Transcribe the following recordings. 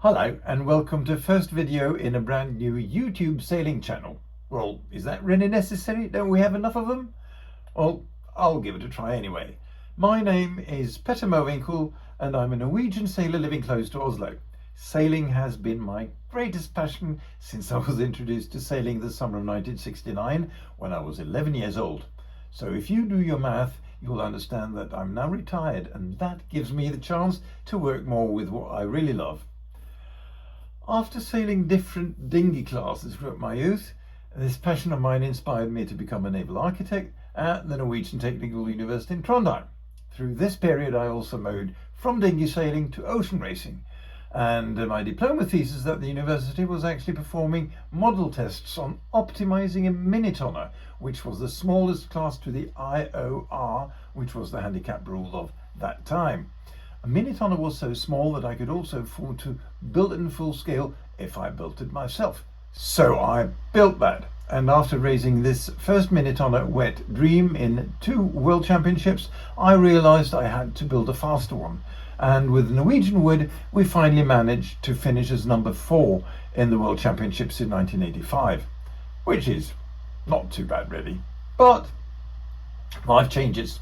Hello and welcome to first video in a brand new YouTube sailing channel. Well, is that really necessary? Don't we have enough of them? Well, I'll give it a try anyway. My name is Petter Mowinckel and I'm a Norwegian sailor living close to Oslo. Sailing has been my greatest passion since I was introduced to sailing the summer of 1969 when I was 11 years old. So if you do your math, you'll understand that I'm now retired and that gives me the chance to work more with what I really love. After sailing different dinghy classes throughout my youth, this passion of mine inspired me to become a naval architect at the Norwegian Technical University in Trondheim. Through this period I also moved from dinghy sailing to ocean racing, and my diploma thesis at the university was actually performing model tests on optimizing a mini-tonner, which was the smallest class to the IOR, which was the handicap rule of that time. A mini-tonner was so small that I could also afford to build it in full scale if I built it myself. So I built that, and after racing this first mini-tonner wet dream in 2 world championships, I realized I had to build a faster one. And with Norwegian Wood, we finally managed to finish as number 4 in the world championships in 1985, which is not too bad really, but life changes.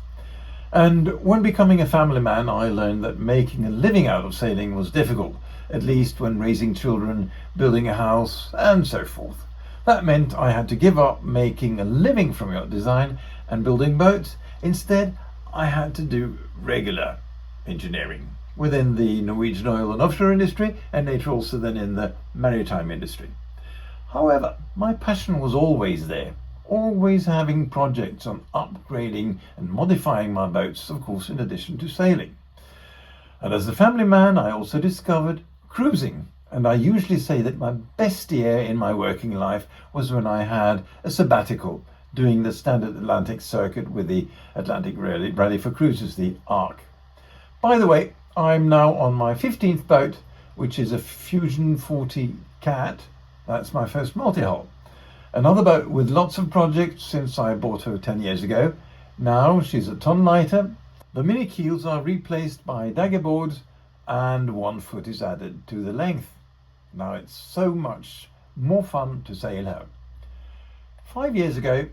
And when becoming a family man, I learned that making a living out of sailing was difficult, at least when raising children, building a house, and so forth. That meant I had to give up making a living from yacht design and building boats. Instead, I had to do regular engineering within the Norwegian oil and offshore industry, and later also then in the maritime industry. However, my passion was always there. Always having projects on upgrading and modifying my boats, of course, in addition to sailing. And as a family man, I also discovered cruising. And I usually say that my best year in my working life was when I had a sabbatical doing the standard Atlantic circuit with the Atlantic Rally for Cruises, the ARC. By the way, I'm now on my 15th boat, which is a Fusion 40 Cat. That's my first multi-hull. Another boat with lots of projects since I bought her 10 years ago. Now she's a ton lighter. The mini keels are replaced by dagger boards and 1 foot is added to the length. Now it's so much more fun to sail her. 5 years ago,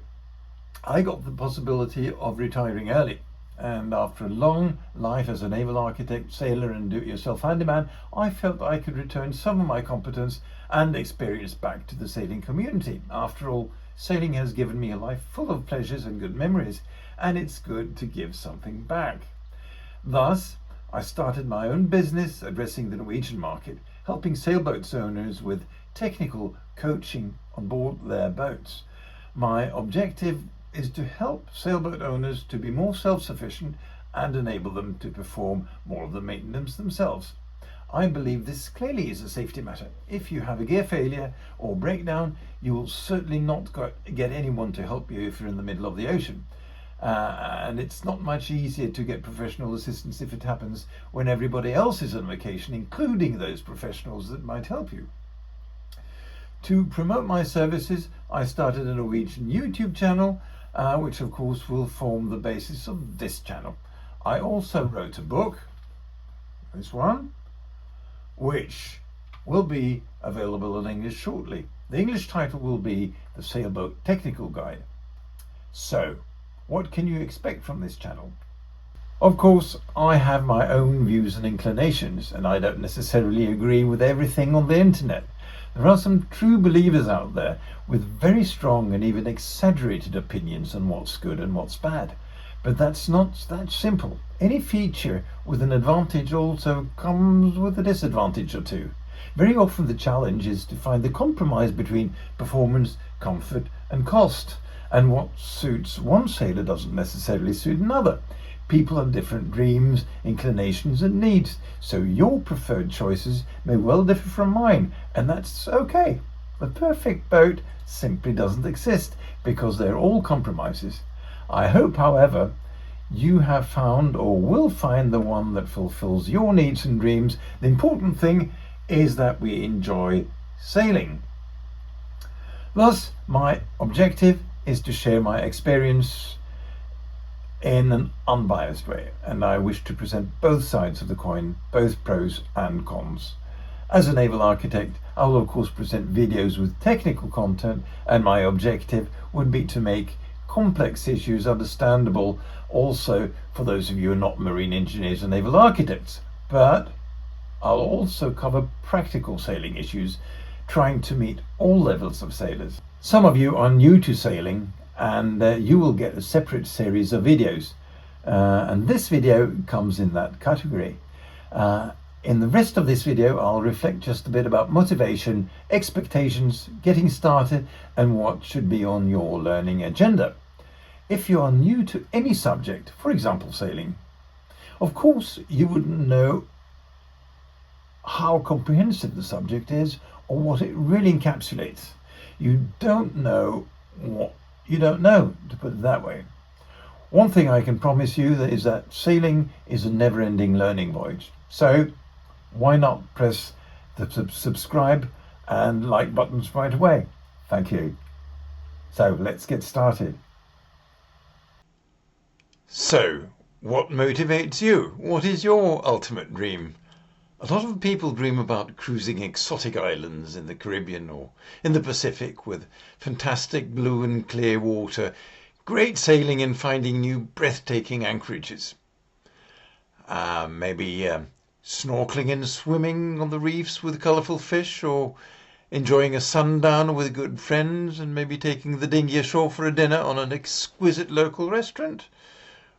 I got the possibility of retiring early. And after a long life as a naval architect, sailor and do-it-yourself handyman, I felt I could return some of my competence and experience back to the sailing community. After all, sailing has given me a life full of pleasures and good memories, and it's good to give something back. Thus, I started my own business addressing the Norwegian market, helping sailboats owners with technical coaching on board their boats. My objective is to help sailboat owners to be more self-sufficient and enable them to perform more of the maintenance themselves. I believe this clearly is a safety matter. If you have a gear failure or breakdown, you will certainly not get anyone to help you if you're in the middle of the ocean. And it's not much easier to get professional assistance if it happens when everybody else is on vacation, including those professionals that might help you. To promote my services, I started a Norwegian YouTube channel, which of course will form the basis of this channel. I also wrote a book, this one, which will be available in English shortly. The English title will be The Sailboat Technical Guide. So, what can you expect from this channel? Of course, I have my own views and inclinations, and I don't necessarily agree with everything on the internet. There are some true believers out there with very strong and even exaggerated opinions on what's good and what's bad. But that's not that simple. Any feature with an advantage also comes with a disadvantage or two. Very often the challenge is to find the compromise between performance, comfort and cost. And what suits one sailor doesn't necessarily suit another. People have different dreams, inclinations and needs, so your preferred choices may well differ from mine, and that's okay. The perfect boat simply doesn't exist because they're all compromises. I hope, however, you have found or will find the one that fulfills your needs and dreams. The important thing is that we enjoy sailing. Thus, my objective is to share my experience in an unbiased way, and I wish to present both sides of the coin, both pros and cons. As a naval architect, I will of course present videos with technical content, and my objective would be to make complex issues understandable also for those of you who are not marine engineers and naval architects. But I'll also cover practical sailing issues, trying to meet all levels of sailors. Some of you are new to sailing, and you will get a separate series of videos. And this video comes in that category. In the rest of this video, I'll reflect just a bit about motivation, expectations, getting started, and what should be on your learning agenda. If you are new to any subject, for example sailing, of course you wouldn't know how comprehensive the subject is or what it really encapsulates. You don't know what you don't know, to put it that way. One thing I can promise you is that sailing is a never-ending learning voyage. So why not press the subscribe and like buttons right away? Thank you. So let's get started. So, what motivates you? What is your ultimate dream? A lot of people dream about cruising exotic islands in the Caribbean or in the Pacific with fantastic blue and clear water, great sailing and finding new breathtaking anchorages. Maybe snorkeling and swimming on the reefs with colourful fish, or enjoying a sundown with good friends and maybe taking the dinghy ashore for a dinner on an exquisite local restaurant.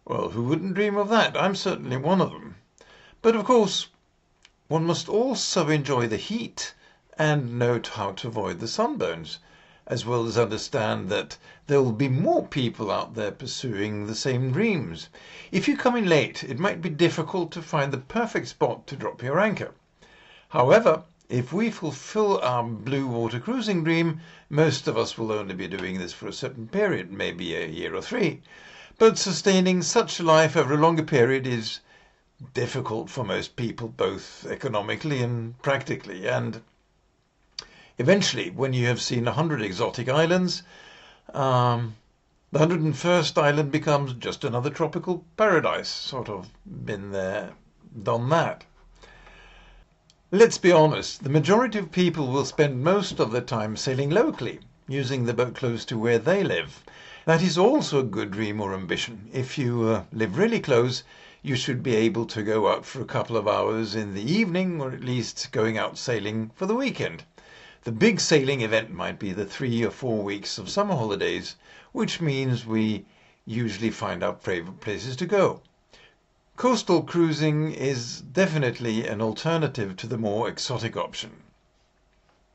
Well, who wouldn't dream of that? I'm certainly one of them. But of course, one must also enjoy the heat and note how to avoid the sunburns, as well as understand that there will be more people out there pursuing the same dreams. If you come in late, it might be difficult to find the perfect spot to drop your anchor. However, if we fulfill our blue water cruising dream, most of us will only be doing this for a certain period, maybe a year or 3. But sustaining such a life over a longer period is difficult for most people, both economically and practically. And eventually, when you have seen 100 exotic islands, the 101st island becomes just another tropical paradise. Sort of been there, done that. Let's be honest, the majority of people will spend most of their time sailing locally, using the boat close to where they live. That is also a good dream or ambition. If you live really close, you should be able to go out for a couple of hours in the evening, or at least going out sailing for the weekend. The big sailing event might be the 3 or 4 weeks of summer holidays, which means we usually find our favorite places to go. Coastal cruising is definitely an alternative to the more exotic option.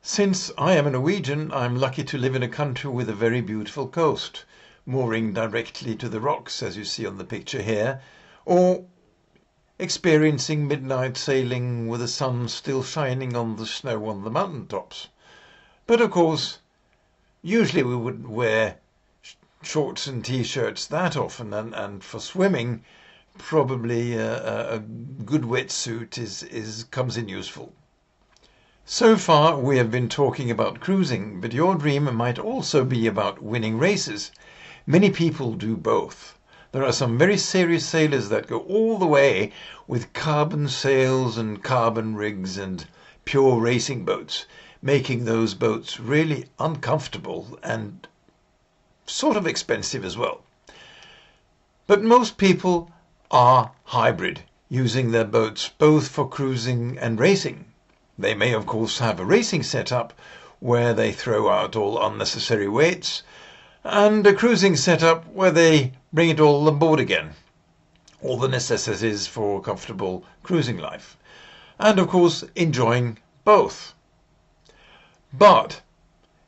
Since I am a Norwegian, I'm lucky to live in a country with a very beautiful coast, mooring directly to the rocks, as you see on the picture here, or experiencing midnight sailing with the sun still shining on the snow on the mountaintops. But of course, usually we wouldn't wear shorts and t-shirts that often, and for swimming, probably a good wetsuit comes in useful. So far we have been talking about cruising, but your dream might also be about winning races. Many people do both. There are some very serious sailors that go all the way with carbon sails and carbon rigs and pure racing boats, making those boats really uncomfortable and sort of expensive as well. But most people are hybrid, using their boats both for cruising and racing. They may of course have a racing setup where they throw out all unnecessary weights, and a cruising setup where they bring it all on board again. All the necessities for a comfortable cruising life. And of course enjoying both. But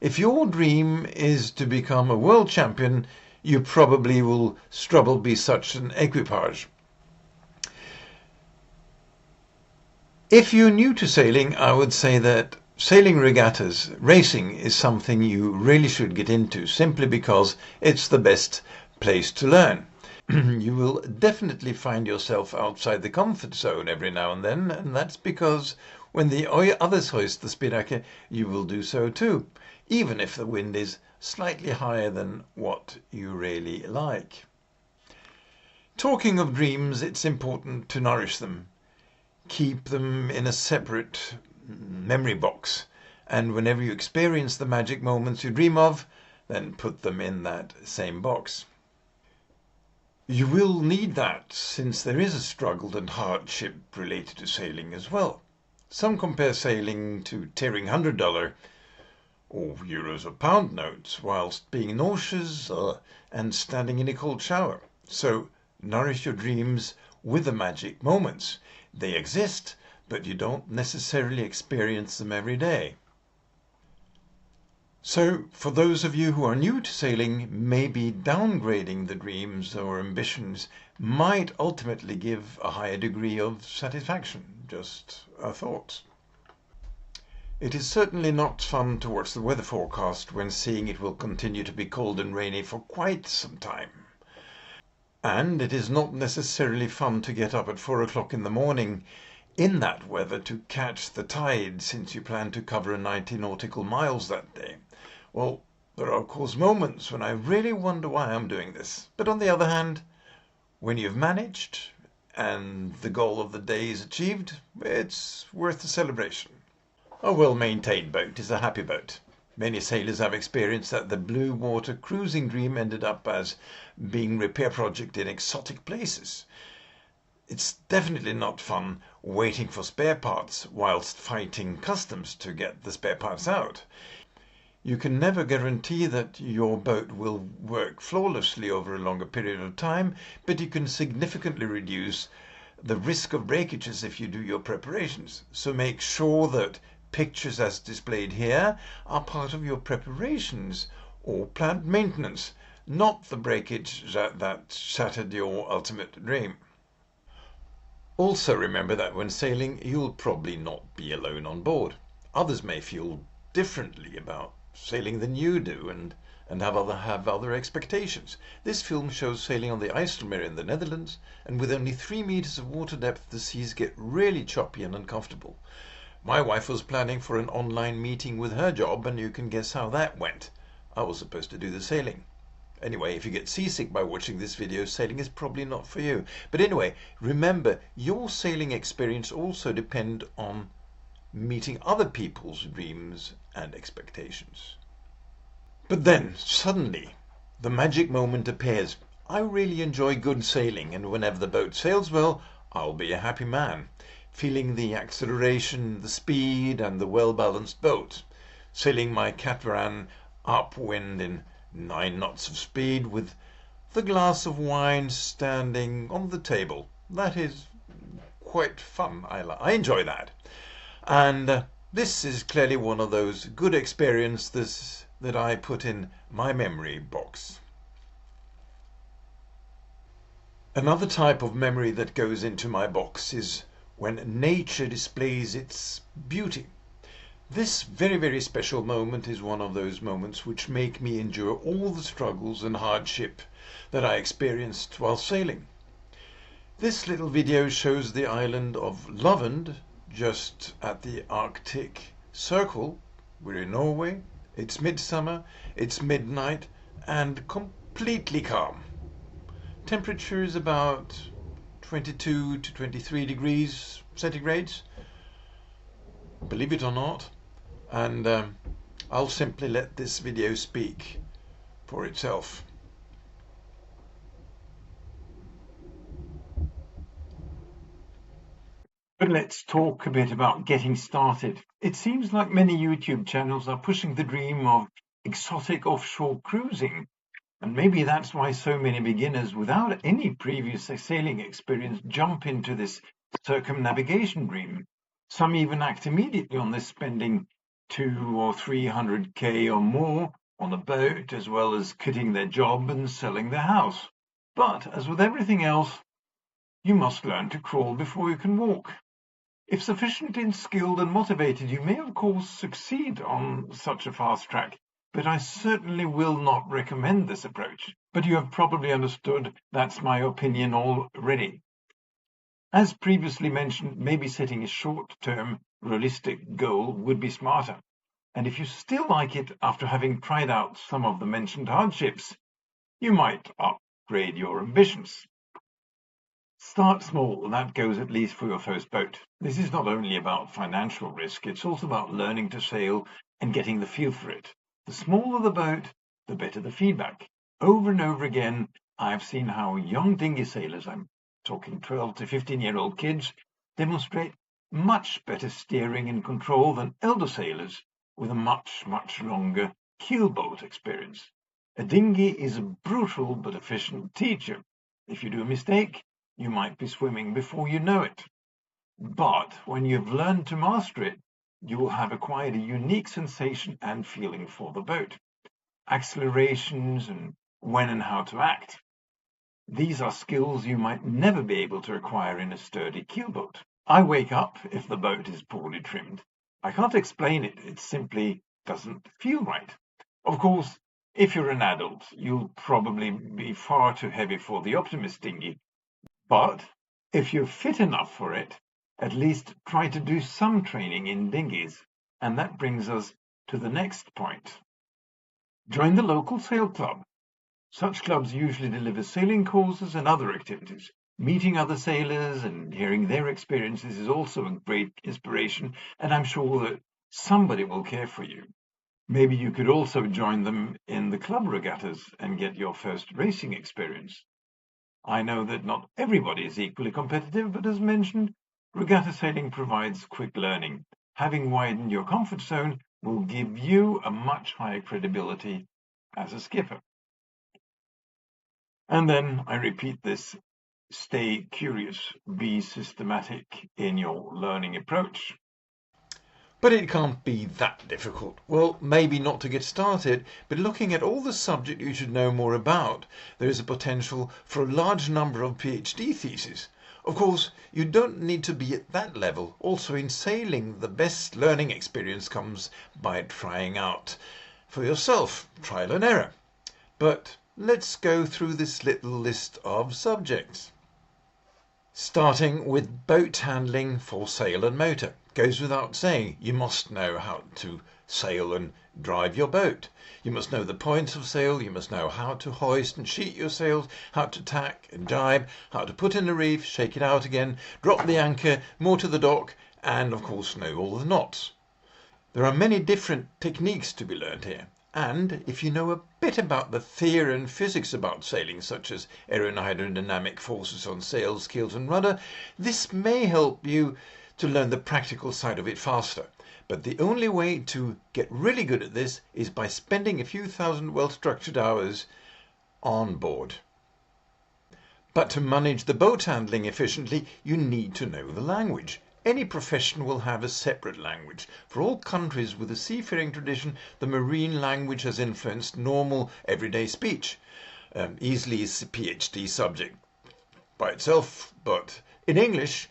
if your dream is to become a world champion, you probably will struggle to be such an equipage. If you're new to sailing, I would say that sailing regattas, racing, is something you really should get into, simply because it's the best place to learn. You will definitely find yourself outside the comfort zone every now and then, and that's because when the others hoist the spinnaker, you will do so too, even if the wind is slightly higher than what you really like. Talking of dreams, it's important to nourish them. Keep them in a separate memory box. And whenever you experience the magic moments you dream of, then put them in that same box. You will need that, since there is a struggle and hardship related to sailing as well. Some compare sailing to tearing $100 or euros or pound notes whilst being nauseous and standing in a cold shower. So nourish your dreams with the magic moments. They exist, but you don't necessarily experience them every day. So, for those of you who are new to sailing, maybe downgrading the dreams or ambitions might ultimately give a higher degree of satisfaction. Just a thought. It is certainly not fun to watch the weather forecast when seeing it will continue to be cold and rainy for quite some time. And it is not necessarily fun to get up at 4 o'clock in the morning in that weather to catch the tide, since you plan to cover 90 nautical miles that day. Well, there are of course moments when I really wonder why I'm doing this. But on the other hand, when you've managed and the goal of the day is achieved, it's worth the celebration. A well-maintained boat is a happy boat. Many sailors have experienced that the blue water cruising dream ended up as being repair project in exotic places. It's definitely not fun waiting for spare parts whilst fighting customs to get the spare parts out. You can never guarantee that your boat will work flawlessly over a longer period of time, but you can significantly reduce the risk of breakages if you do your preparations. So make sure that pictures as displayed here are part of your preparations or planned maintenance, not the breakage that shattered your ultimate dream. Also remember that when sailing, you'll probably not be alone on board. Others may feel differently about sailing than you do and have other expectations. This film shows sailing on the IJsselmeer in the Netherlands, and with only 3 meters of water depth, the seas get really choppy and uncomfortable. My wife was planning for an online meeting with her job, and you can guess how that went. I was supposed to do the sailing. Anyway, if you get seasick by watching this video, sailing is probably not for you. But anyway, remember, your sailing experience also depends on meeting other people's dreams and expectations. But then, suddenly, the magic moment appears. I really enjoy good sailing, and whenever the boat sails well, I'll be a happy man, feeling the acceleration, the speed, and the well-balanced boat, sailing my catamaran upwind in 9 knots of speed with the glass of wine standing on the table. That is quite fun. I enjoy that. And this is clearly one of those good experiences that I put in my memory box. Another type of memory that goes into my box is when nature displays its beauty. This very, very special moment is one of those moments which make me endure all the struggles and hardship that I experienced while sailing. This little video shows the island of Lovend, just at the Arctic Circle. We're in Norway. It's midsummer, it's midnight, and completely calm. Temperature is about 22 to 23 degrees centigrades, believe it or not, and I'll simply let this video speak for itself. But let's talk a bit about getting started. It seems like many YouTube channels are pushing the dream of exotic offshore cruising. And maybe that's why so many beginners without any previous sailing experience jump into this circumnavigation dream. Some even act immediately on this, spending 200 or 300k or more on a boat, as well as quitting their job and selling their house. But as with everything else, you must learn to crawl before you can walk. If sufficiently skilled and motivated, you may of course succeed on such a fast track, but I certainly will not recommend this approach. But you have probably understood that's my opinion already. As previously mentioned, maybe setting a short-term realistic goal would be smarter. And if you still like it after having tried out some of the mentioned hardships, you might upgrade your ambitions. Start small, and that goes at least for your first boat. This is not only about financial risk, it's also about learning to sail and getting the feel for it. The smaller the boat, the better the feedback. Over and over again, I've seen how young dinghy sailors, I'm talking 12 to 15-year-old kids, demonstrate much better steering and control than elder sailors with a much, much longer keelboat experience. A dinghy is a brutal but efficient teacher. If you do a mistake, you might be swimming before you know it. But when you've learned to master it, you will have acquired a unique sensation and feeling for the boat. Accelerations and when and how to act. These are skills you might never be able to acquire in a sturdy keelboat. I wake up if the boat is poorly trimmed. I can't explain it, it simply doesn't feel right. Of course, if you're an adult, you'll probably be far too heavy for the Optimist dinghy. But if you're fit enough for it, at least try to do some training in dinghies. And that brings us to the next point. Join the local sail club. Such clubs usually deliver sailing courses and other activities. Meeting other sailors and hearing their experiences is also a great inspiration, and I'm sure that somebody will care for you. Maybe you could also join them in the club regattas and get your first racing experience. I know that not everybody is equally competitive, but as mentioned, regatta sailing provides quick learning. Having widened your comfort zone will give you a much higher credibility as a skipper. And then I repeat this: stay curious, be systematic in your learning approach. But it can't be that difficult. Well, maybe not to get started, but looking at all the subject you should know more about, there is a potential for a large number of PhD theses. Of course, you don't need to be at that level. Also in sailing, the best learning experience comes by trying out for yourself, trial and error. But let's go through this little list of subjects. Starting with boat handling for sail and motor. Goes without saying, you must know how to sail and drive your boat. You must know the points of sail, you must know how to hoist and sheet your sails, how to tack and jibe, how to put in a reef, shake it out again, drop the anchor, moor to the dock, and of course know all the knots. There are many different techniques to be learned here. And if you know a bit about the theory and physics about sailing, such as aerodynamic forces on sails, keels and rudder, this may help you to learn the practical side of it faster. But the only way to get really good at this is by spending a few thousand well-structured hours on board. But to manage the boat handling efficiently, you need to know the language. Any profession will have a separate language. For all countries with a seafaring tradition, the marine language has influenced normal everyday speech. Easily is a PhD subject by itself, but in English,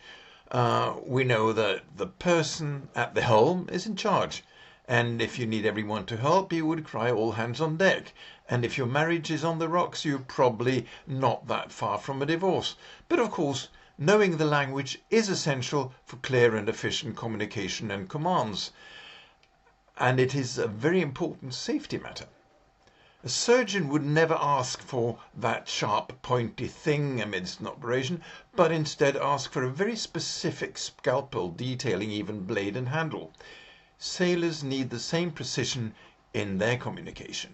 we know that the person at the helm is in charge. And if you need everyone to help, you would cry all hands on deck. And if your marriage is on the rocks, you're probably not that far from a divorce. But of course, knowing the language is essential for clear and efficient communication and commands. And it is a very important safety matter. A surgeon would never ask for that sharp, pointy thing amidst an operation, but instead ask for a very specific scalpel detailing even blade and handle. Sailors need the same precision in their communication.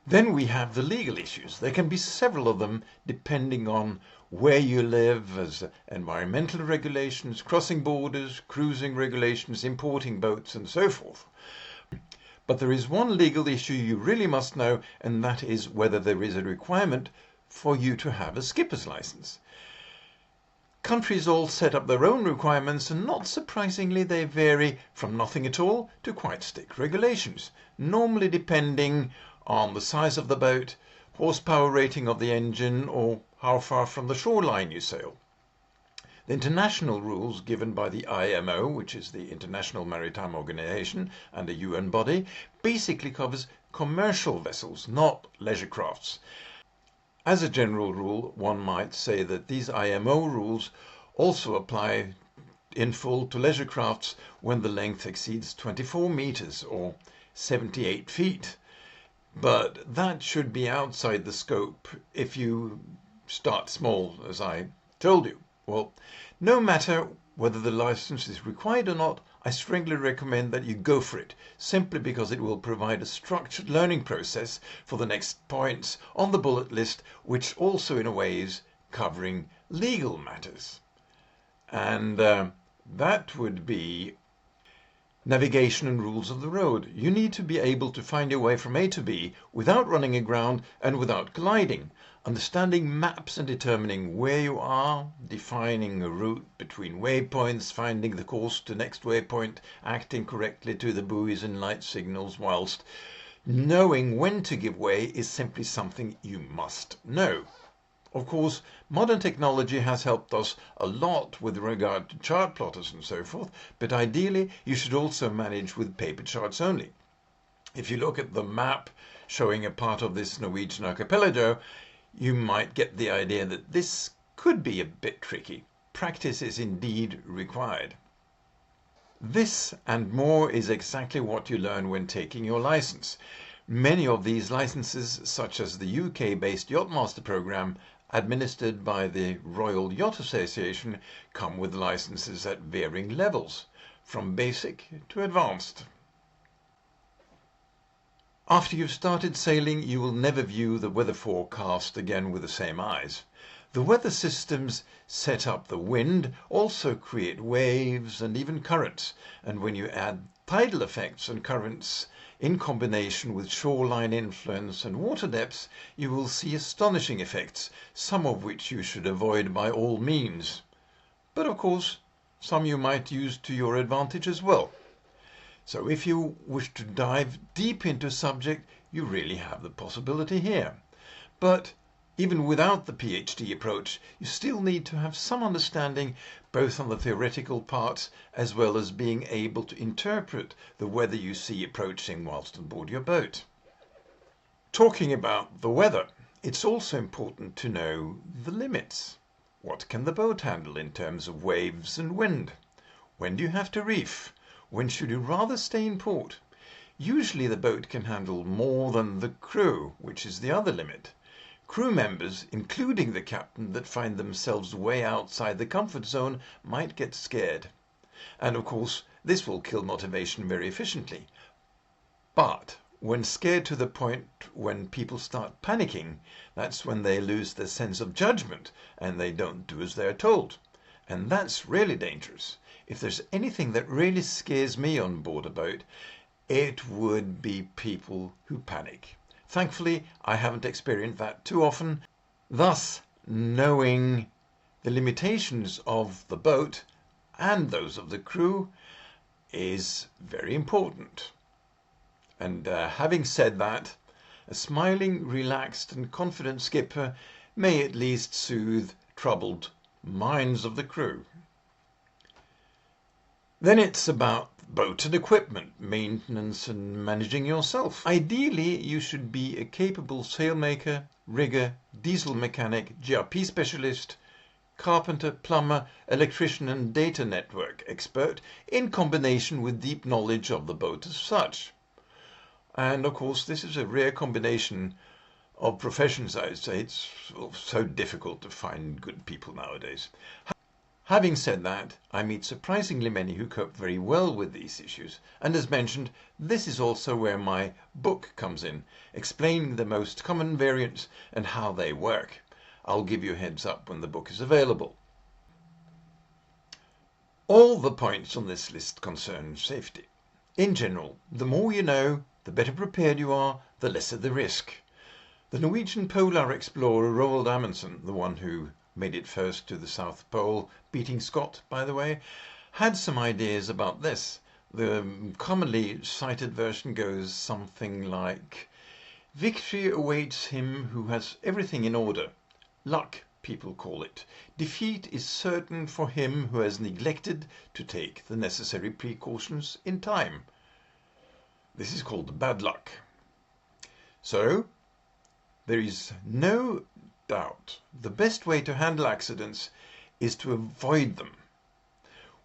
Then we have the legal issues. There can be several of them depending on where you live, as environmental regulations, crossing borders, cruising regulations, importing boats and so forth. But there is one legal issue you really must know, and that is whether there is a requirement for you to have a skipper's license. Countries all set up their own requirements, and not surprisingly they vary from nothing at all to quite strict regulations, normally depending on the size of the boat, horsepower rating of the engine, or how far from the shoreline you sail. The international rules given by the IMO, which is the International Maritime Organization and a UN body, basically covers commercial vessels, not leisure crafts. As a general rule, one might say that these IMO rules also apply in full to leisure crafts when the length exceeds 24 meters or 78 feet. But that should be outside the scope if you start small, as I told you. Well, no matter whether the license is required or not, I strongly recommend that you go for it, simply because it will provide a structured learning process for the next points on the bullet list, which also in a way is covering legal matters. And that would be navigation and rules of the road. You need to be able to find your way from A to B without running aground and without colliding. Understanding maps and determining where you are, defining a route between waypoints, finding the course to next waypoint, acting correctly to the buoys and light signals, whilst knowing when to give way is simply something you must know. Of course, modern technology has helped us a lot with regard to chart plotters and so forth, but ideally you should also manage with paper charts only. If you look at the map showing a part of this Norwegian archipelago, you might get the idea that this could be a bit tricky. Practice is indeed required. This and more is exactly what you learn when taking your license. Many of these licenses, such as the UK-based Yachtmaster program, administered by the Royal Yacht Association, come with licenses at varying levels, from basic to advanced. After you've started sailing, you will never view the weather forecast again with the same eyes. The weather systems set up the wind, also create waves and even currents, and when you add tidal effects and currents in combination with shoreline influence and water depths, you will see astonishing effects, some of which you should avoid by all means. But of course, some you might use to your advantage as well. So if you wish to dive deep into a subject, you really have the possibility here. But even without the PhD approach, you still need to have some understanding both on the theoretical parts as well as being able to interpret the weather you see approaching whilst on board your boat. Talking about the weather, it's also important to know the limits. What can the boat handle in terms of waves and wind? When do you have to reef? When should you rather stay in port? Usually the boat can handle more than the crew, which is the other limit. Crew members, including the captain, that find themselves way outside the comfort zone might get scared. And of course, this will kill motivation very efficiently. But when scared to the point when people start panicking, that's when they lose their sense of judgment and they don't do as they're told. And that's really dangerous. If there's anything that really scares me on board a boat, it would be people who panic. Thankfully, I haven't experienced that too often. Thus, knowing the limitations of the boat and those of the crew is very important. And having said that, a smiling, relaxed and confident skipper may at least soothe troubled minds of the crew. Then it's about boat and equipment, maintenance and managing yourself. Ideally, you should be a capable sailmaker, rigger, diesel mechanic, GRP specialist, carpenter, plumber, electrician and data network expert in combination with deep knowledge of the boat as such. And of course, this is a rare combination of professions, I'd say. It's so difficult to find good people nowadays. Having said that, I meet surprisingly many who cope very well with these issues. And as mentioned, this is also where my book comes in, explaining the most common variants and how they work. I'll give you a heads up when the book is available. All the points on this list concern safety. In general, the more you know, the better prepared you are, the lesser the risk. The Norwegian polar explorer Roald Amundsen, the one who made it first to the South Pole, beating Scott, by the way, had some ideas about this. The commonly cited version goes something like, "Victory awaits him who has everything in order. Luck, people call it. Defeat is certain for him who has neglected to take the necessary precautions in time." This is called bad luck. So, there is no doubt the best way to handle accidents is to avoid them.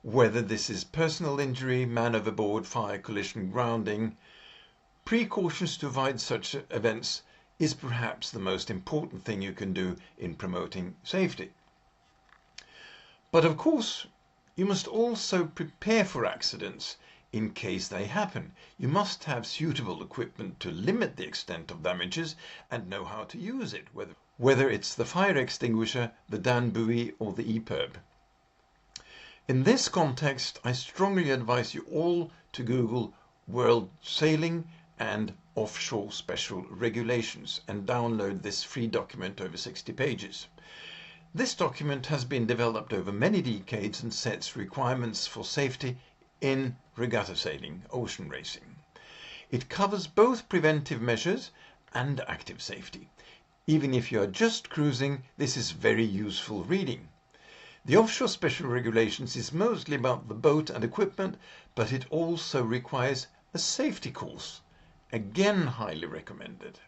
Whether this is personal injury, man overboard, fire, collision, grounding, precautions to avoid such events is perhaps the most important thing you can do in promoting safety. But of course, you must also prepare for accidents in case they happen. You must have suitable equipment to limit the extent of damages and know how to use it, whether it's the fire extinguisher, the down buoy or the EPIRB. In this context, I strongly advise you all to Google World Sailing and Offshore Special Regulations and download this free document over 60 pages. This document has been developed over many decades and sets requirements for safety in regatta sailing, ocean racing. It covers both preventive measures and active safety. Even if you are just cruising, this is very useful reading. The Offshore Special Regulations is mostly about the boat and equipment, but it also requires a safety course. Again, highly recommended.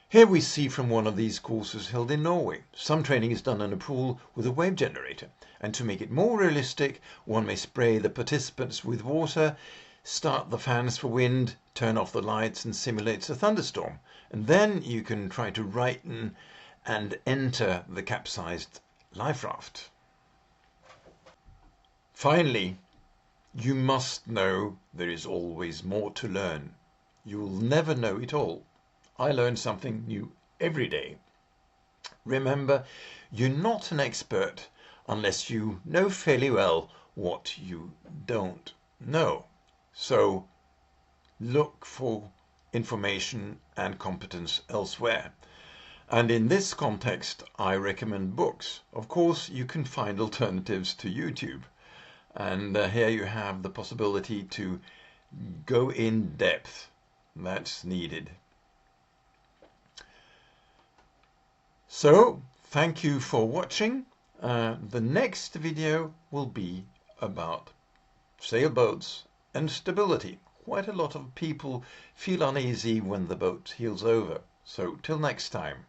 Here we see from one of these courses held in Norway. Some training is done in a pool with a wave generator, and to make it more realistic, one may spray the participants with water, start the fans for wind, turn off the lights and simulate a thunderstorm, and then you can try to righten and enter the capsized life raft. Finally, you must know there is always more to learn. You will never know it all. I learn something new every day. Remember, you're not an expert unless you know fairly well what you don't know. So look for information and competence elsewhere. And in this context, I recommend books. Of course, you can find alternatives to YouTube. And here you have the possibility to go in depth. That's needed. So, thank you for watching. The next video will be about sailboats and stability. Quite a lot of people feel uneasy when the boat heels over. So, till next time.